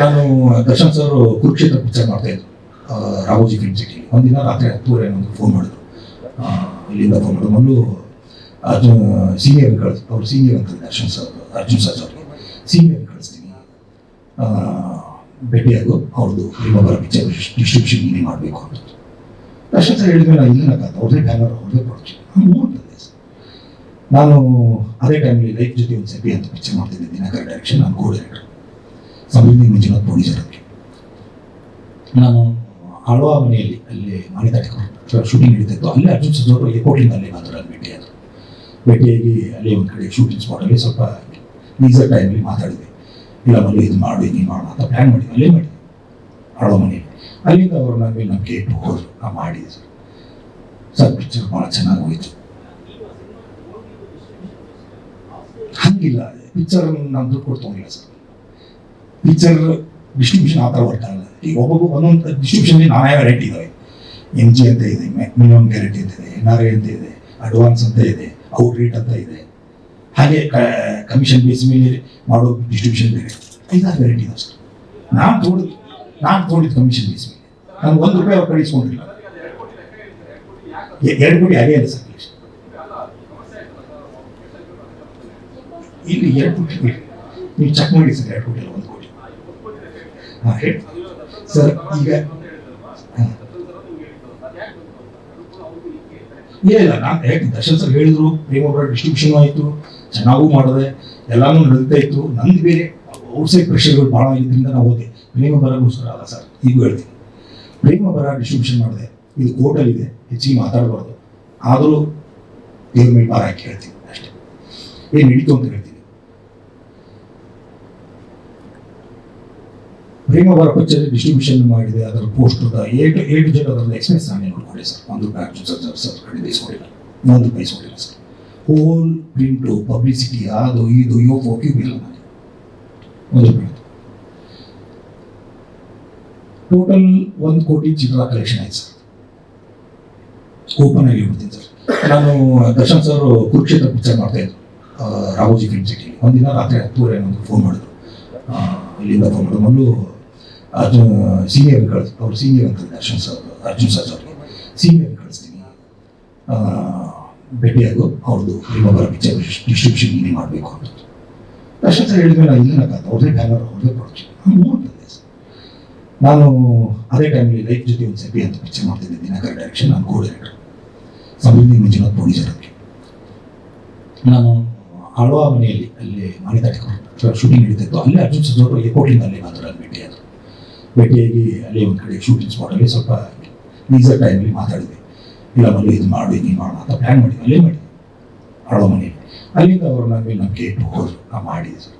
ನಾನು Darshan sir Kurukshetra picture ಮಾಡ್ತಾ ಇದ್ರು ರಾಮೋಜಿ ಫಿಲ್ಮ್ ಸಿಟಿ. ಒಂದಿನ ರಾತ್ರಿ 10:30 ಒಂದು ಫೋನ್ ಮಾಡಿದ್ರು, ಇಲ್ಲಿಂದ ಫೋನ್ ಮಾಡಿದ್ರು. ಮೊದಲು ಅರ್ಜುನ್ ಸೀನಿಯರ್ ಕಳಿಸ್ತು, ಅವ್ರು ಸೀನಿಯರ್ ಅಂತ ದರ್ಶನ್ ಸರ್, ಅರ್ಜುನ್ ಸರ್ ಅವ್ರಿಗೆ ಸೀನಿಯರ್ ಕಳಿಸ್ತೀನಿ, ಭೇಟಿಯಾಗು, ಅವ್ರದ್ದು ಇನ್ನೊಬ್ಬರ ಪಿಕ್ಚರ್ ಡಿಸ್ಟ್ರಿಬ್ಯೂಷನ್ ನೀನೇ ಮಾಡಬೇಕು ಅಂತ. ದರ್ಶನ್ ಸರ್ ಹೇಳಿದ್ಮೇಲೆ ನಾನು ಇಲ್ಲಕ್ಕಾಗ ಅವ್ರದೇ ಬ್ಯಾನರ್, ಅವ್ರದೇ ಪ್ರೊಡಕ್ಷನ್ ನೋಡ್ತದೆ. ನಾನು ಅದೇ ಟೈಮಲ್ಲಿ ಲೈಫ್ ಜೊತೆ ಒಂದು ಸೆಪಿ ಅಂತ ಪಿಕ್ಚರ್ ಮಾಡ್ತಿದ್ದೆ, ದಿನಕರ್ ಡೈರೆಕ್ಷನ್, ನಾನು ಕೋ ಡೈರೆಕ್ಟರ್, ಸಮೃದ್ಧಿ ಮಂಜುನಾಥ್ ಪ್ರೊಡ್ಯೂಸರ್ ಅದಕ್ಕೆ. ನಾನು ಆಳ್ವಾ ಮನೆಯಲ್ಲಿ ಅಲ್ಲಿ ಮಾಣಿತಾಟಿ ಶೂಟಿಂಗ್ ನಡೀತಿತ್ತು, ಅಲ್ಲೇ ಅರ್ಜುನ್ ಸರ್ ಅವರು ಏರ್ಪೋರ್ಟಿಂದ ಅಲ್ಲೇ ಮಾತ್ರ ಭೇಟಿಯಾದರು. ಭೇಟಿಯಾಗಿ ಅಲ್ಲೇ ಒಂದು ಕಡೆ ಶೂಟಿಂಗ್ ಸ್ಪಾಟಲ್ಲಿ ಸ್ವಲ್ಪ ಲೀಸರ್ ಟೈಮಲ್ಲಿ ಮಾತಾಡಿದೆ. ಇಲ್ಲ ಮಲ್ಲಿ ಇದು ಮಾಡಿ ನೀನು ಮಾಡೋಣ ಅಂತ ಪ್ಲ್ಯಾನ್ ಮಾಡಿದ್ವಿ, ಅಲ್ಲೇ ಮಾಡಿದ್ವಿ ಆಳ್ವಾ ಮನೆಯಲ್ಲಿ. ಅಲ್ಲಿಂದ ಅವರು ನನ್ನ ಮೇಲೆ ನಂಬಿಕೆ ಇಟ್ಟು ಹೋದರು, ನಾನು ಮಾಡಿದೆ ಸರ್ ಪಿಕ್ಚರ್ ಭಾಳ ಚೆನ್ನಾಗಿ ಹೋಯಿತು. ಹಂಗಿಲ್ಲ, ಪಿಕ್ಚರ್ ನಾನು ದುಡ್ಡು ಕೊಡ್ತೋಗಿಲ್ಲ ಸರ್. ಪಿಕ್ಚರ್ ಡಿಸ್ಟ್ರಿಬ್ಯೂಷನ್ ಆ ಥರ ವರ್ಕ್ ಆಗಲ್ಲ. ಈಗ ಒಬ್ಬೊಬ್ಬ ಒಂದೊಂದು ಡಿಸ್ಟ್ರಿಬ್ಯೂಷನ್ಗೆ ನಾನಾ ವೆರೈಟಿ ಇದ್ದಾವೆ. MG ಅಂತ ಇದೆ, ಮಿನಿಮಮ್ ಗ್ಯಾರಂಟಿ ಅಂತ ಇದೆ, NRI ಅಂತ ಇದೆ, ಅಡ್ವಾನ್ಸ್ ಅಂತ ಇದೆ, ಔಟ್ ರೇಟ್ ಅಂತ ಇದೆ, ಹಾಗೆ ಕಮಿಷನ್ ಬೇಸ್ ಮೇಲೆ ಮಾಡೋ ಡಿಸ್ಟ್ರಿಬ್ಯೂಷನ್ ಬೇರೆ, 5-6 ವೆರೈಟಿ ಇದಾವೆ ಸರ್. ನಾನು ತೊಗೊಂಡಿದ್ದು ಕಮಿಷನ್ ಬೇಸ್ ಮೇಲೆ, ನಾನು ₹1 ಅವ್ರು ಕಳಿಸ್ಕೊಂಡಿಲ್ಲ. 2 ಕೋಟಿ ಆಗೇ ಇಲ್ಲ ಸರ್. ಇಲ್ಲಿ 2 ಕೋಟಿ ನೀವು ಚೆಕ್ ಮಾಡಿ ಸರ್, 2 ಕೋಟಿ ಅಲ್ಲ 1 ಕೋಟಿ. ಹಾಂ ಹೇಳಿ ಸರ್. ಈಗ ಇಲ್ಲ ನಾನು ಯಾಕೆ ದರ್ಶನ್ ಸರ್ ಹೇಳಿದ್ರು, ಪ್ರೇಮವರ ಡಿಸ್ಟ್ರಿಬ್ಯೂಷನ್ ಆಯಿತು, ಚೆನ್ನಾಗೂ ಮಾಡಿದೆ, ಎಲ್ಲನೂ ನಡೀತಾ ಇತ್ತು. ನಂದು ಬೇರೆ ಔಟ್ಸೈಡ್ ಪ್ರೆಷರ್ಗಳು ಭಾಳ ಇದ್ರಿಂದ ನಾವು ಹೋದೆ. ಪ್ರೇಮವರಗೋಸ್ಕರ ಅಲ್ಲ ಸರ್, ಈಗೂ ಹೇಳ್ತೀನಿ, ಪ್ರೇಮವರ ಡಿಸ್ಟ್ರಿಬ್ಯೂಷನ್ ಮಾಡಿದೆ, ಇದು ಕೋರ್ಟಲ್ಲಿದೆ, ಹೆಚ್ಚಿಗೆ ಮಾತಾಡಬಾರ್ದು, ಆದರೂ ದೇವ್ರ ಮೇಲೆ ಭಾರ ಹಾಕಿ ಹೇಳ್ತೀನಿ ಅಷ್ಟೇ, ಏನು ನಡೀತು ಅಂತ ಹೇಳ್ತೀನಿ. ಪ್ರೇಮವರ ಪಿಕ್ಚರ್ ಡಿಸ್ಟ್ರಿಬ್ಯೂಷನ್ ಮಾಡಿದೆ, ಅದರ ಪೋಸ್ಟರ್ A to Z ಅದರ ಎಕ್ಸ್ಪೆನ್ಸ್ ನಾನೇ ನೋಡ್ಕೊಂಡೆ ಸರ್. ₹1 ಅರ್ಜುನ್ ಸರ್ ಕಡೆ ಬಯಸ್ಕೊಂಡಿಲ್ಲ, ₹1 ಬಯಸ್ಕೊಂಡಿಲ್ಲ ಸರ್. ಹೋಲ್ ಪ್ರಿಂಟು, ಪಬ್ಲಿಸಿಟಿ, ಅದು ಇದು ಯೋಗಿ ಇಲ್ಲ, ನಾನು ₹1. ಟೋಟಲ್ 1 ಕೋಟಿ ಚಿಲ್ಲರ ಕಲೆಕ್ಷನ್ ಆಯ್ತು ಸರ್. ಓಪನ್ ಆಗಿ ಹೇಳ್ಬಿಡ್ತೀನಿ ಸರ್. ನಾನು ದರ್ಶನ್ ಸರ್ ಕುರುಕ್ಷೇತ್ರ ಪಿಕ್ಚರ್ ಮಾಡ್ತಾ ಇದ್ರು ರಾಮೋಜಿ ಫಿಲ್ಮ್ ಸಿಟಿ. ಒಂದಿನ ರಾತ್ರಿ 10:30 ಒಂದು ಫೋನ್ ಮಾಡಿದ್ರು, ಇಲ್ಲಿಂದ ಫೋನ್ ಮಾಡಿದ್ರು. ಮೊದಲು ಅರ್ಜುನ್ ಸೀನಿಯರ್ ಕಳಿಸ್ತು, ಅವ್ರು ಸೀನಿಯರ್ ಅಂತ ದರ್ಶನ್ ಸರ್, ಅರ್ಜುನ್ ಸರ್ ಅವ್ರಿಗೆ ಸೀನಿಯರ್ ಕಳಿಸ್ತೀನಿ, ಭೇಟಿಯಾಗು, ಅವ್ರದ್ದು ಇನ್ನೊಬ್ಬರ ಪಿಕ್ಚರ್ ಡಿಸ್ಟ್ರಿಬ್ಯೂಷನ್ ನೀನೇ ಮಾಡಬೇಕು ಅಂತ. ದರ್ಶನ್ ಸರ್ ಹೇಳಿದ್ಮೇಲೆ ನಾನು ಇಲ್ಲಕ್ಕಾಗ ಅವ್ರದೇ ಬ್ಯಾನರ್, ಅವ್ರದೇ ಪ್ರೊಡಕ್ಷನ್ ನೋಡ್ತದೆ. ನಾನು ಅದೇ ಟೈಮಲ್ಲಿ ಲೈಫ್ ಜೊತೆ ಒಂದು ಸೆಪಿ ಅಂತ ಪಿಕ್ಚರ್ ಮಾಡ್ತಿದ್ದೆ, ದಿನಕರ್ ಡೈರೆಕ್ಷನ್, ನಾನು ಕೋ ಡೈರೆಕ್ಟರ್, ಸಮೃದ್ಧಿ ಮಂಜುನಾಥ್ ಪ್ರೊಡ್ಯೂಸರ್ ಅದಕ್ಕೆ. ನಾನು ಆಳ್ವಾ ಮನೆಯಲ್ಲಿ ಅಲ್ಲಿ ಮಾಣಿತಾಟಿ ಶೂಟಿಂಗ್ ನಡೀತಿತ್ತು, ಅಲ್ಲೇ ಅರ್ಜುನ್ ಸರ್ ಅವರು ಏರ್ಪೋರ್ಟಿಂದ ಅಲ್ಲೇ ಮಾತ್ರ ಭೇಟಿಯಾದರು. ಭೇಟಿಯಾಗಿ ಅಲ್ಲೇ ಒಂದು ಕಡೆ ಶೂಟಿಂಗ್ ಸ್ಪಾಟಲ್ಲಿ ಸ್ವಲ್ಪ ಲೀಸರ್ ಟೈಮಲ್ಲಿ ಮಾತಾಡಿದೆ. ಇಲ್ಲ ಮಲ್ಲಿ ಇದು ಮಾಡಿ ನೀನು ಮಾಡೋಣ ಅಂತ ಪ್ಲ್ಯಾನ್ ಮಾಡಿದ್ವಿ, ಅಲ್ಲೇ ಮಾಡಿದ್ವಿ ಆಳ್ವಾ ಮನೆಯಲ್ಲಿ. ಅಲ್ಲಿಂದ ಅವರು ನನ್ನ ಮೇಲೆ ನಂಬಿಕೆ ಇಟ್ಟು ಹೋದರು, ನಾನು ಮಾಡಿದೆ ಸರ್.